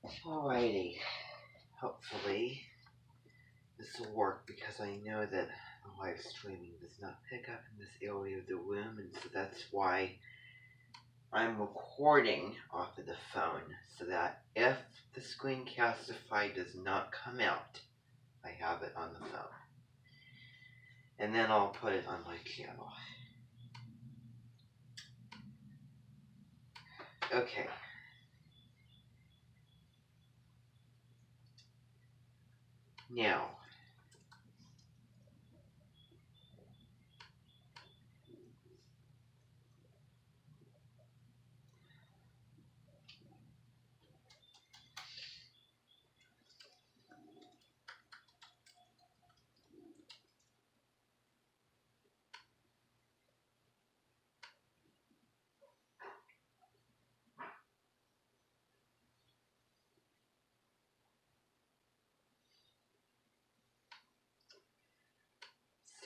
Alrighty. Hopefully this will work because I know that the live streaming does not pick up in this area of the room, and so that's why I'm recording off of the phone so that if the Screencastify does not come out, I have it on the phone. And then I'll put it on my channel. Okay. Now,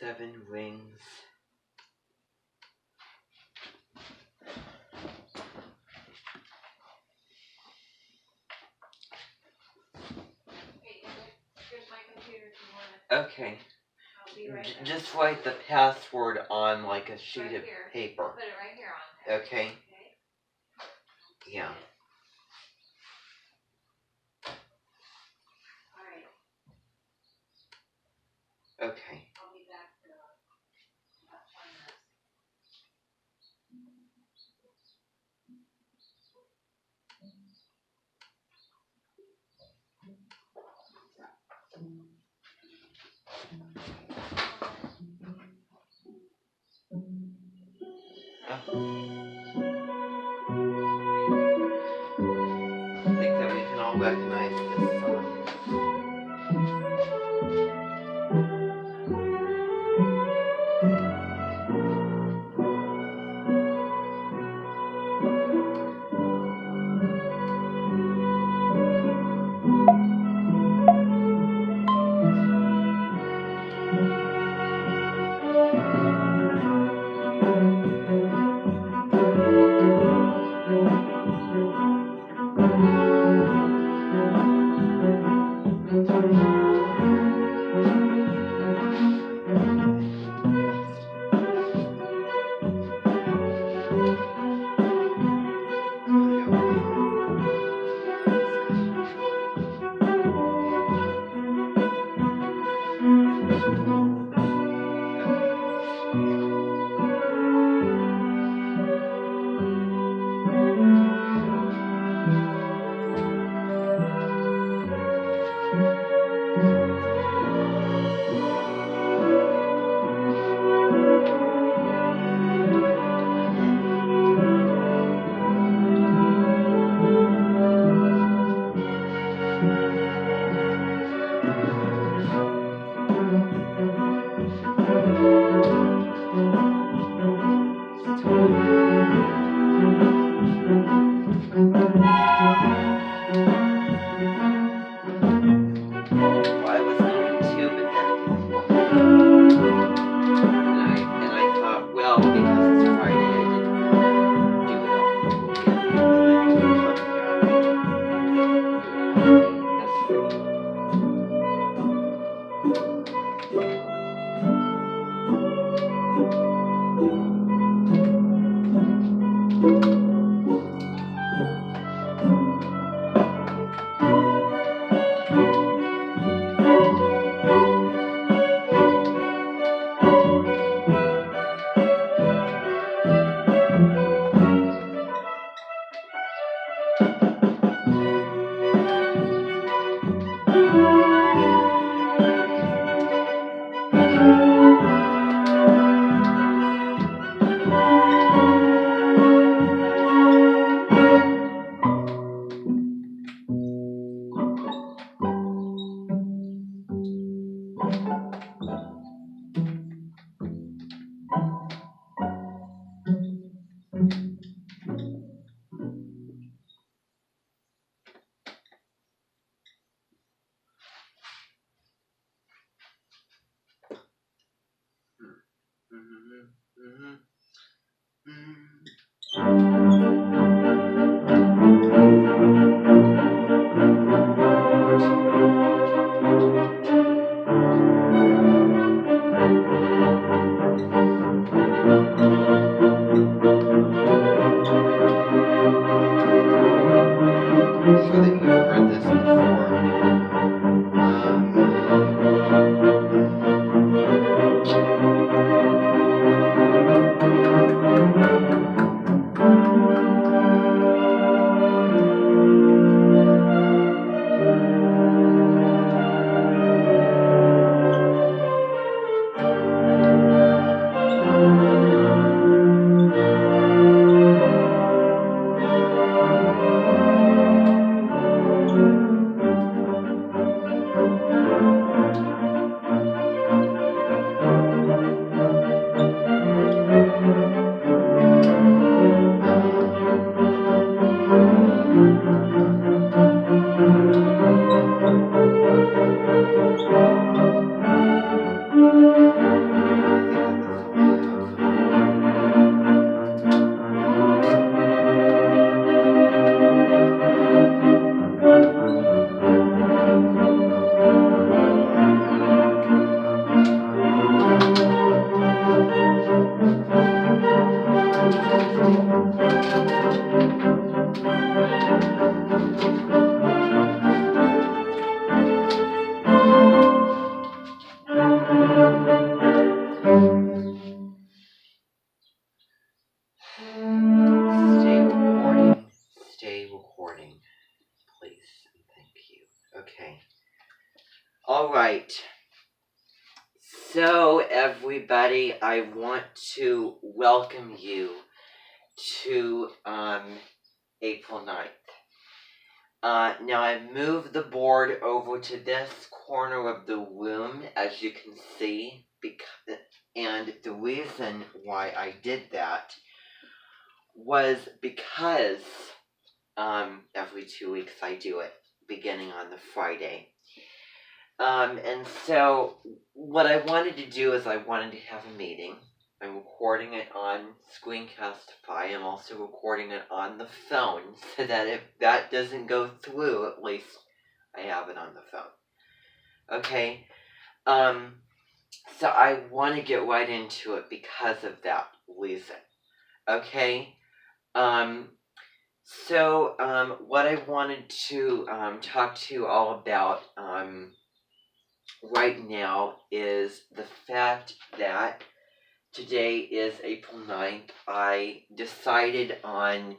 seven rings. Okay. Just write the password on like a sheet of paper. Put it right here on. Okay? Yeah. Alright. Okay. I'll be back for about 20 minutes. I think that we can all recognize this song. recording, please, and thank you. Okay. All right. So, everybody, I want to welcome you to April 9th. Now, I've moved the board over to this corner of the room, as you can see, and the reason why I did that was because every 2 weeks I do it, beginning on the Friday. And so what I wanted to do is I wanted to have a meeting. I'm recording it on Screencastify. I'm also recording it on the phone so that if that doesn't go through, at least I have it on the phone. Okay? So I want to get right into it because of that reason. Okay? So what I wanted to talk to you all about right now is the fact that today is April 9th. I decided on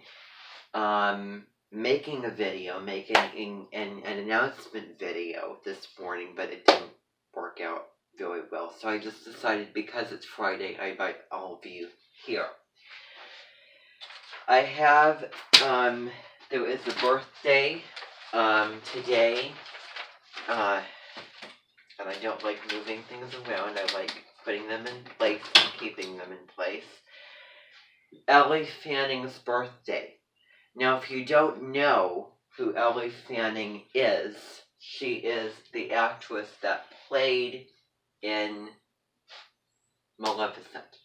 making a video, making an announcement video this morning, but it didn't work out very well. So I just decided because it's Friday, I invite all of you here. I have, there is a birthday today, and I don't like moving things around. I like putting them in place and keeping them in place. Ellie Fanning's birthday. Now, if you don't know who Ellie Fanning is, she is the actress that played in Maleficent.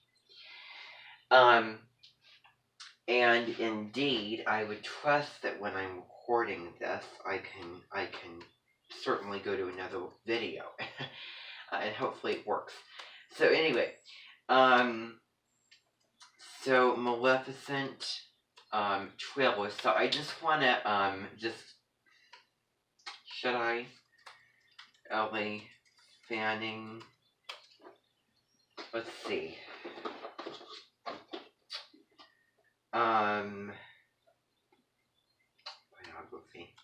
And indeed, I would trust that when I'm recording this, I can certainly go to another video, and hopefully it works. So anyway, so Maleficent trailer. So I just want to should I? Ellie Fanning. Let's see. Biography.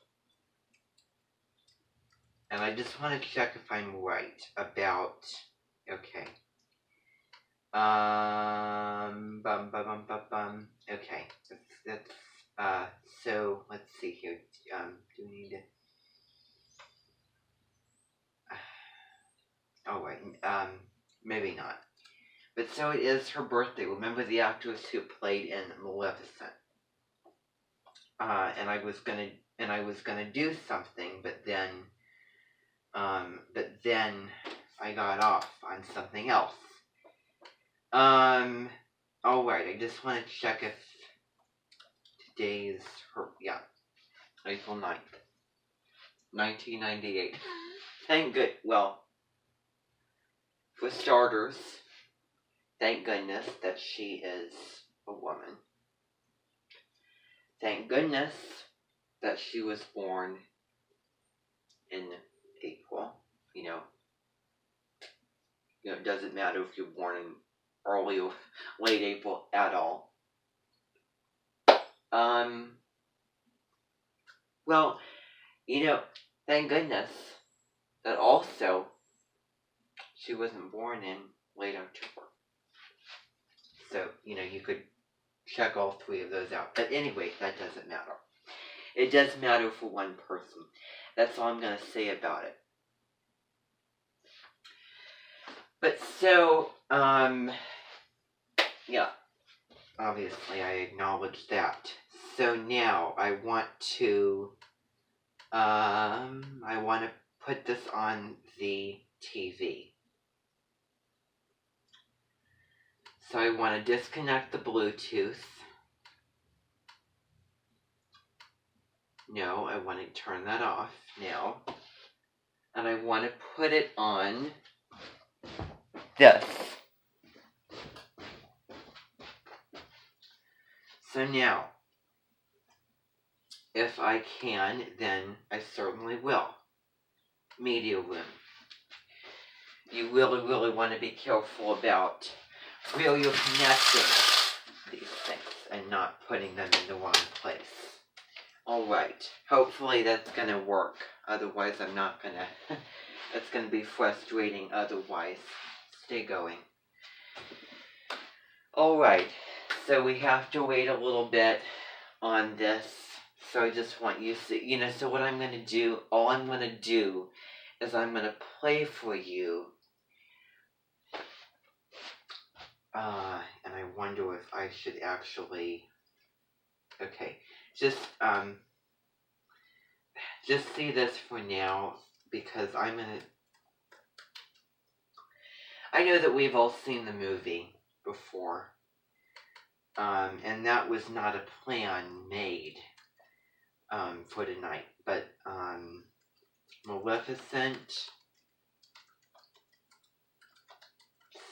And I just want to check if I'm right about, okay. Okay, that's, so, let's see here, do we need to, oh wait, maybe not. But so it is her birthday. Remember the actress who played in Maleficent. And I was gonna do something, but then I got off on something else. Alright, I just want to check if today's her, yeah, April 9th, 1998. Thank good, well, for starters, thank goodness that she is a woman. Thank goodness that she was born in April. You know, it doesn't matter if you're born in early or late April at all. Well, you know, thank goodness that also she wasn't born in late October. So, you know, you could check all three of those out. But anyway, that doesn't matter. It does matter for one person. That's all I'm going to say about it. But so, yeah, obviously I acknowledge that. So now I want to put this on the TV. So I want to disconnect the Bluetooth. No, I want to turn that off now. And I want to put it on this. So now, if I can, then I certainly will. Media room. You really, really want to be careful about where you're connecting these things and not putting them in the wrong place. Alright, hopefully that's gonna work. Otherwise I'm not gonna. It's gonna be frustrating otherwise. Stay going. Alright, so we have to wait a little bit on this. So I just want you to, so what I'm gonna do, all I'm gonna do is I'm gonna play for you. And I wonder if I should actually, okay, just see this for now, because I know that we've all seen the movie before, and that was not a plan made, for tonight, but, Maleficent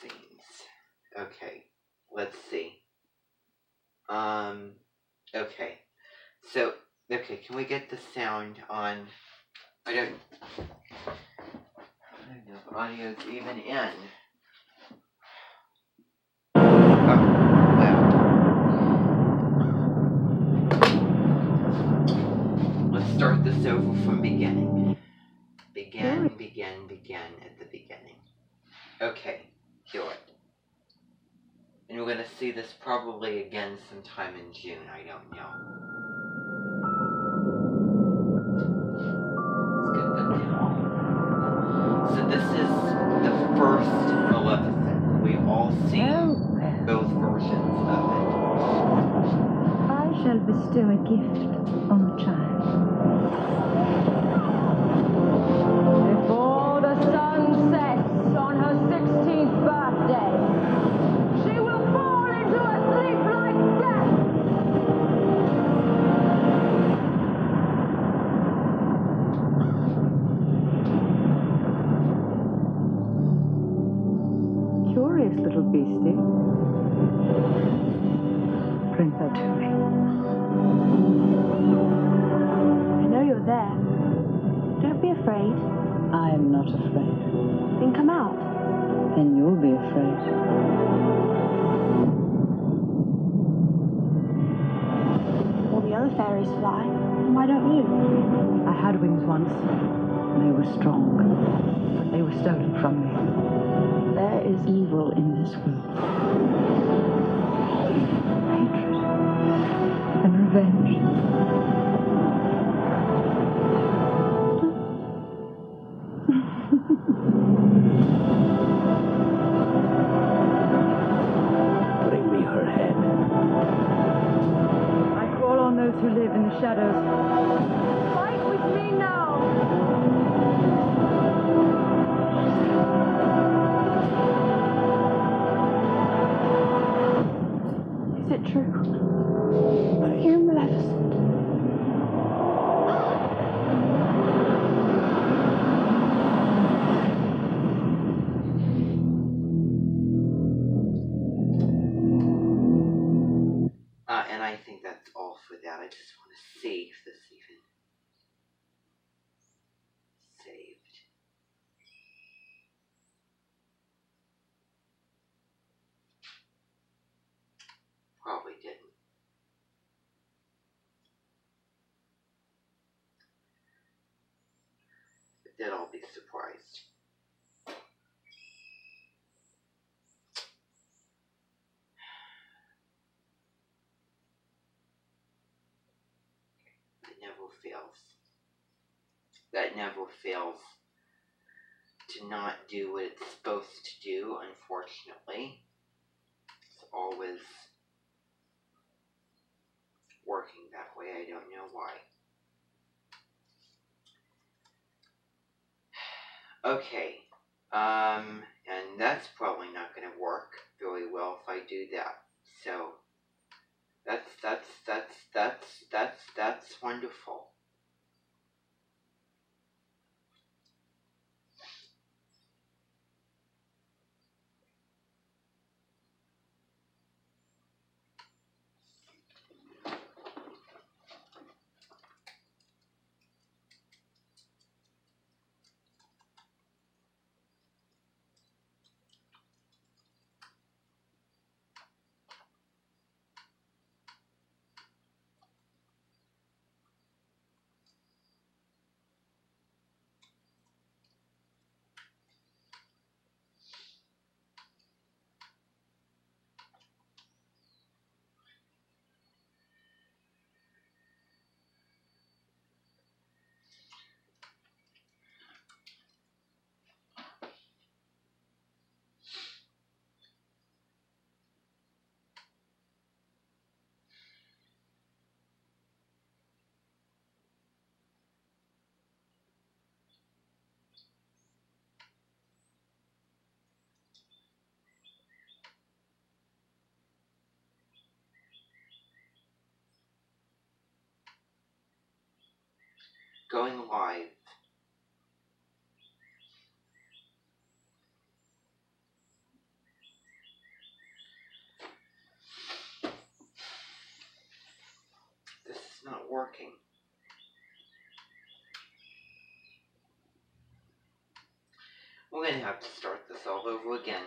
scenes. Okay, let's see. Okay. So, okay, can we get the sound on? I don't know if audio's even in. Oh, well. Let's start this over from beginning. Begin at the beginning. Okay, do it. And we're gonna see this probably again sometime in June, I don't know. Let's get that down. So this is the first Maleficent. We've all seen both versions of it. I shall bestow a gift on the child. Before the sun sets on her 16th birthday, she will fall into a sleep like death. Curious little beastie. Bring her to me. I know you're there. Don't be afraid. I am not afraid. Then come out. Then you'll be afraid. All the other fairies fly. Why don't you? I had wings once. They were strong, but they were stolen from me. There is evil in this world. Hatred and revenge. Bring me her head. I call on those who live in the shadows. Fight with me now! Is it true? Are you Maleficent? And I think that's all for that. I just want to see if this even saved. Probably didn't. But then I'll be surprised. That never fails to not do what it's supposed to do, unfortunately. It's always working that way. I don't know why. Okay. And that's probably not going to work very well if I do that. So that's wonderful. going live. This is not working. We're going to have to start this all over again.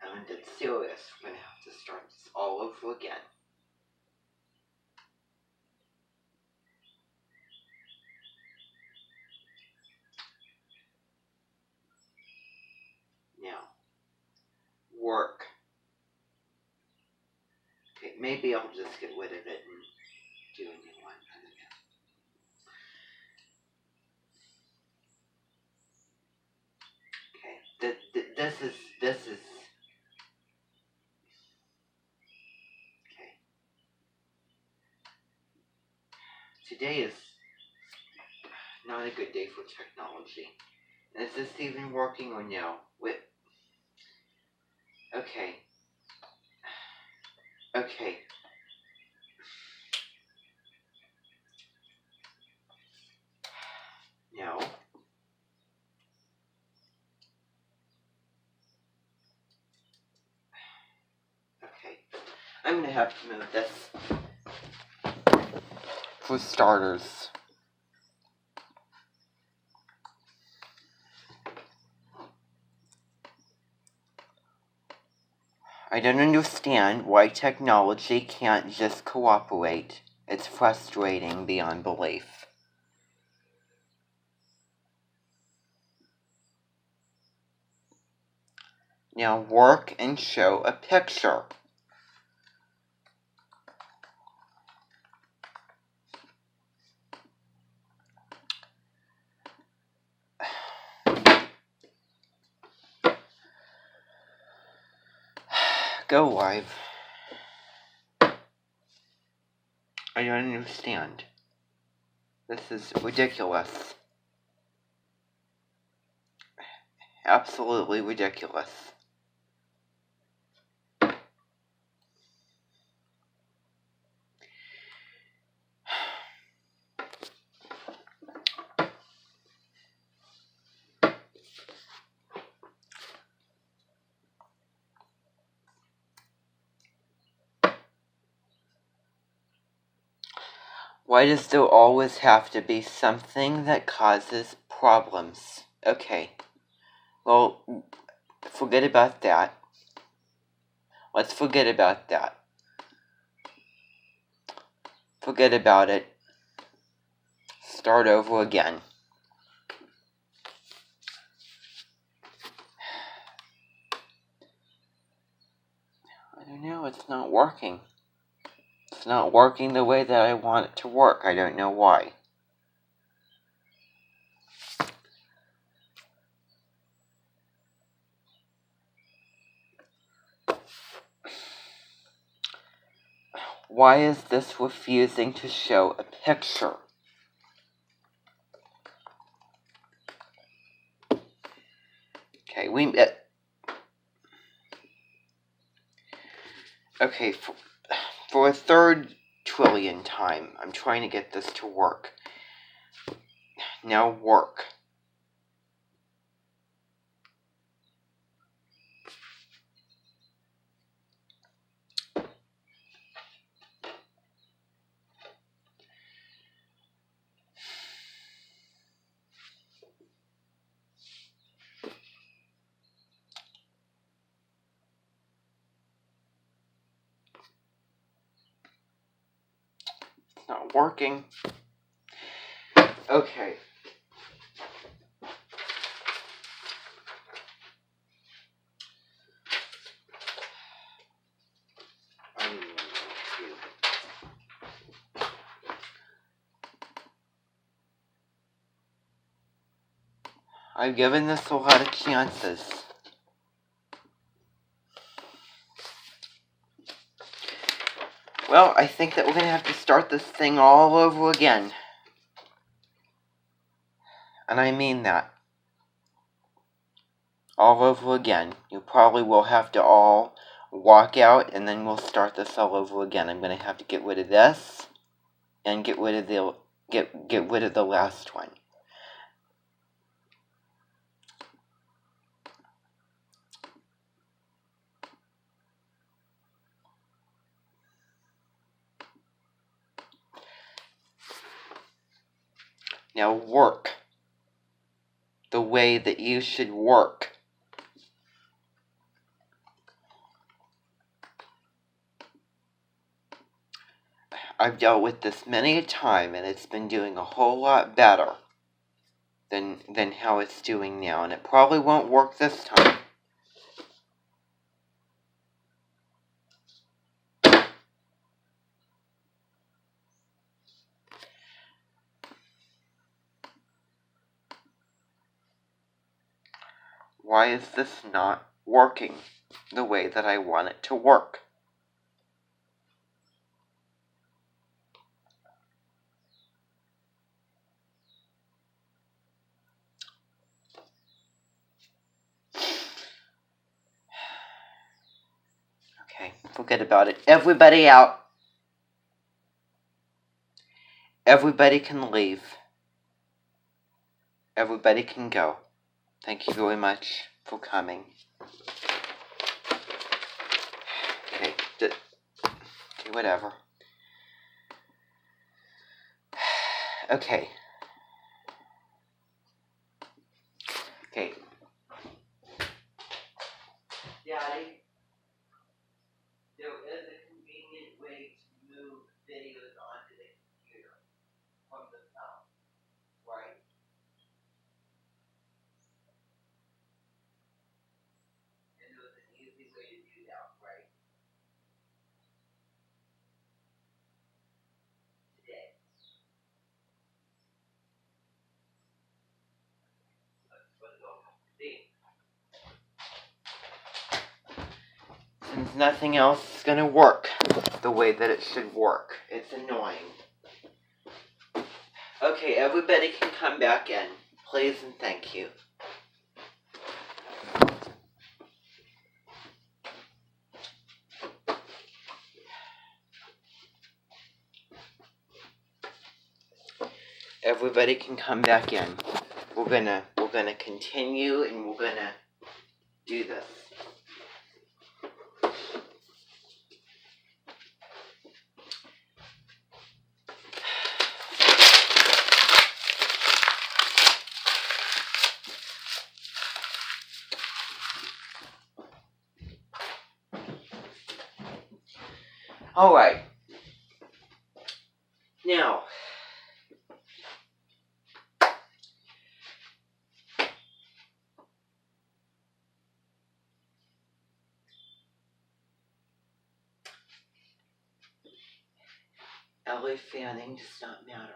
I'm dead serious. We're going to have to start this all over again. Now, work. Okay, maybe I'll just get rid of it and do a new one. I don't know. Okay, this is. Okay. Today is not a good day for technology. Is this even working or no? Okay. Okay. No. Okay. I'm gonna have to move this. For starters. I don't understand why technology can't just cooperate. It's frustrating beyond belief. Now work and show a picture. Go live. I don't understand. This is ridiculous. Absolutely ridiculous. Why does there always have to be something that causes problems? Okay. Well, forget about that. Let's forget about that. Forget about it. Start over again. I don't know, it's not working. It's not working the way that I want it to work. I don't know why. Why is this refusing to show a picture? Okay, okay, for a third trillion time, I'm trying to get this to work. Now work. It's not working. Okay. I've given this a lot of chances. Well, I think that we're going to have to start this thing all over again. And I mean that. all over again. You probably will have to all walk out, and then we'll start this all over again. I'm going to have to get rid of this and get rid of the last one. Now work the way that you should work. I've dealt with this many a time, and it's been doing a whole lot better than how it's doing now, and it probably won't work this time. Why is this not working the way that I want it to work? Okay, forget about it. Everybody out. Everybody can leave. Everybody can go. Thank you very much for coming. Okay, whatever. Okay. Okay. Daddy, there is a convenient way to move videos onto the computer from the phone, right? And there's an easy way to do that, right? Today. That's what it'll have to be. Since nothing else is going to work the way that it should work. It's annoying. Okay, everybody can come back in. Please and thank you. Everybody can come back in. We're gonna continue, and we're gonna do this. All right. Now, Ellie Fanning does not matter.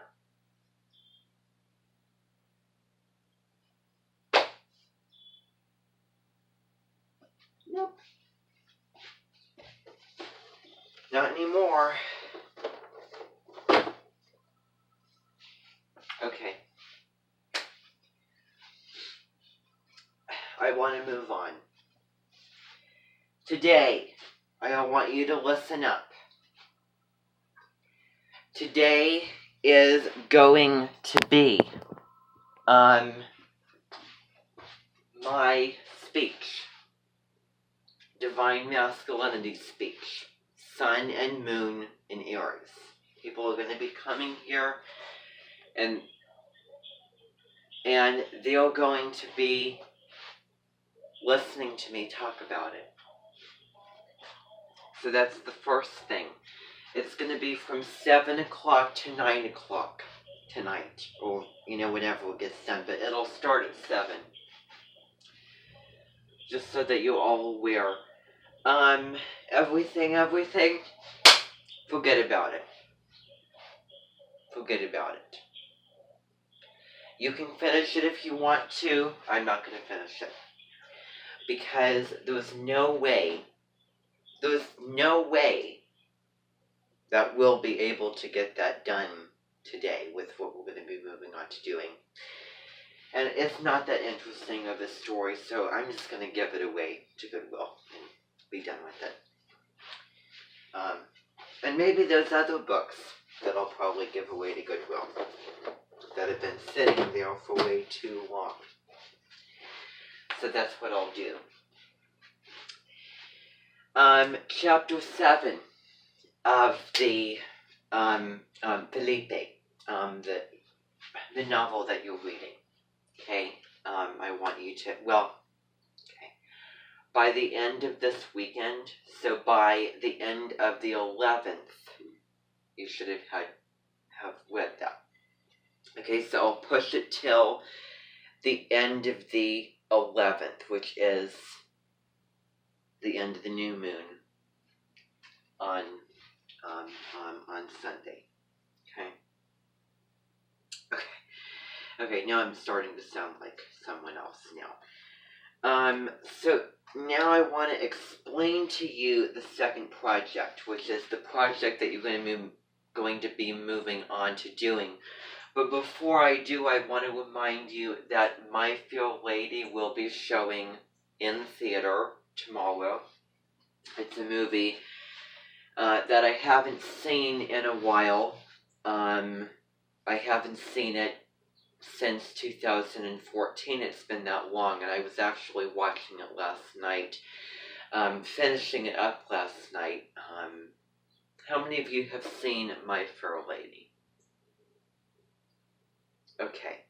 Nope. Not anymore. Okay. I want to move on. Today, I want you to listen up. Today is going to be my speech. Divine Masculinity speech. Sun and Moon in Aries. People are going to be coming here, and they're going to be listening to me talk about it. So that's the first thing. It's going to be from 7 o'clock to 9 o'clock tonight, or, whenever it gets done, but it'll start at 7. Just so that you're all aware. Everything, forget about it. Forget about it. You can finish it if you want to. I'm not going to finish it. Because there's no way that we'll be able to get that done today with what we're going to be moving on to doing. And it's not that interesting of a story, so I'm just going to give it away to Goodwill and be done with it. And maybe there's other books that I'll probably give away to Goodwill that have been sitting there for way too long. So that's what I'll do. Chapter 7 of the Felipe, the novel that you're reading. Okay, I want you to, by the end of this weekend, so by the end of the 11th, you should have read that. Okay, so I'll push it till the end of the 11th, which is the end of the new moon on Sunday. Okay, now I'm starting to sound like someone else now. So now I want to explain to you the second project, which is the project that you're going to be moving on to doing. But before I do, I want to remind you that My Fair Lady will be showing in theater tomorrow. It's a movie that I haven't seen in a while. I haven't seen it since 2014. It's been that long, and I was actually watching it last night, finishing it up last night. How many of you have seen My Fair Lady? Okay.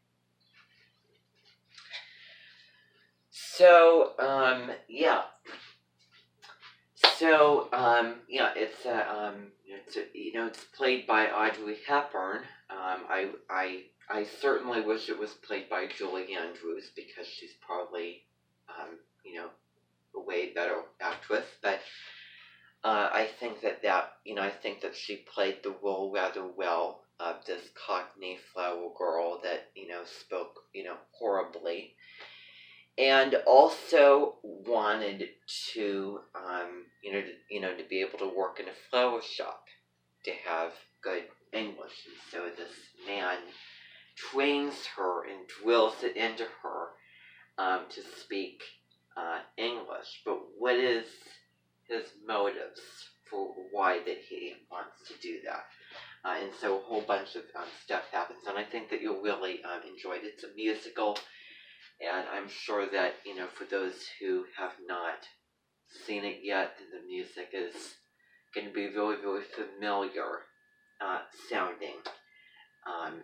So, it's played by Audrey Hepburn. I certainly wish it was played by Julie Andrews, because she's probably, a way better actress. But I think that she played the role rather well of this Cockney flower girl that, spoke, horribly. And also wanted to, to be able to work in a flower shop, to have good English. And so this man trains her and drills it into her to speak English. But what is his motives for why that he wants to do that? And so a whole bunch of stuff happens, and I think that you'll really enjoy it. It's a musical. And I'm sure that, for those who have not seen it yet, the music is going to be very, very familiar sounding.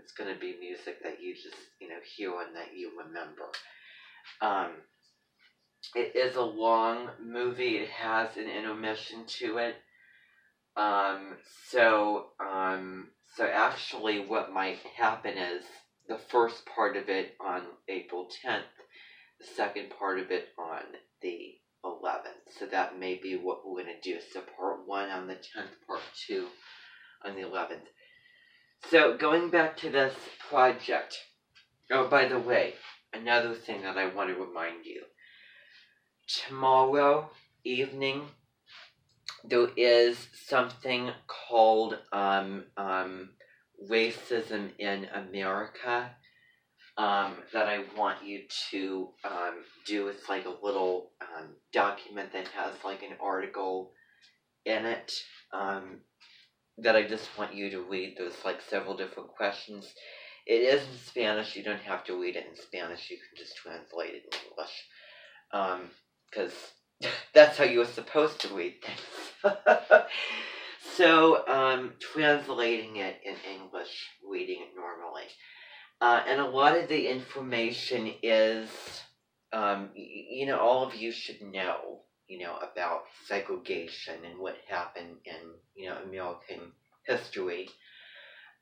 It's going to be music that you just, hear and that you remember. It is a long movie. It has an intermission to it. So actually what might happen is the first part of it on April 10th, the second part of it on the 11th. So that may be what we're going to do. So part 1 on the 10th, part 2 on the 11th. So going back to this project. Oh, by the way, another thing that I want to remind you. Tomorrow evening, there is something called Racism in America that I want you to do. It's like a little document that has like an article in it that I just want you to read. There's like several different questions. It is in Spanish. You don't have to read it in Spanish. You can just translate it in English. Because that's how you're supposed to read things. So, translating it in English, reading it normally. And a lot of the information is, all of you should know, about segregation and what happened in, American history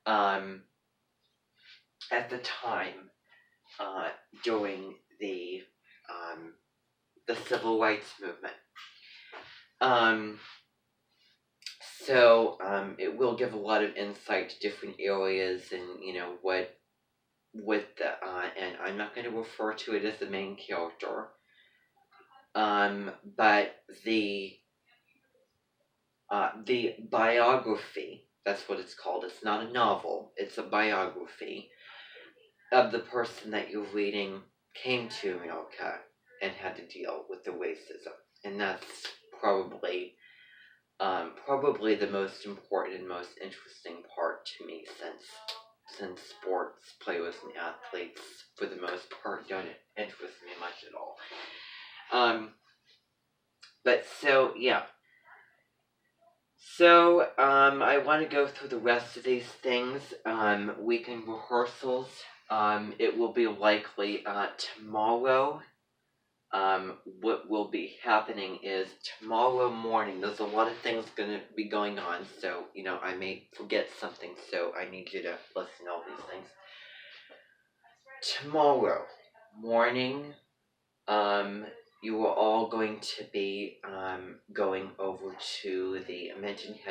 at the time during the Civil Rights Movement. So it will give a lot of insight to different areas and, and I'm not going to refer to it as the main character, but the biography, that's what it's called. It's not a novel, it's a biography of the person that you're reading came to America and had to deal with the racism. And that's probably the most important and most interesting part to me, since sports players and athletes, for the most part, don't interest me much at all. But so, yeah. So, I want to go through the rest of these things. Weekend rehearsals. It will be likely tomorrow. What will be happening is tomorrow morning, there's a lot of things going to be going on, so, I may forget something, so I need you to listen to all these things. Tomorrow morning, you are all going to be going over to the Menton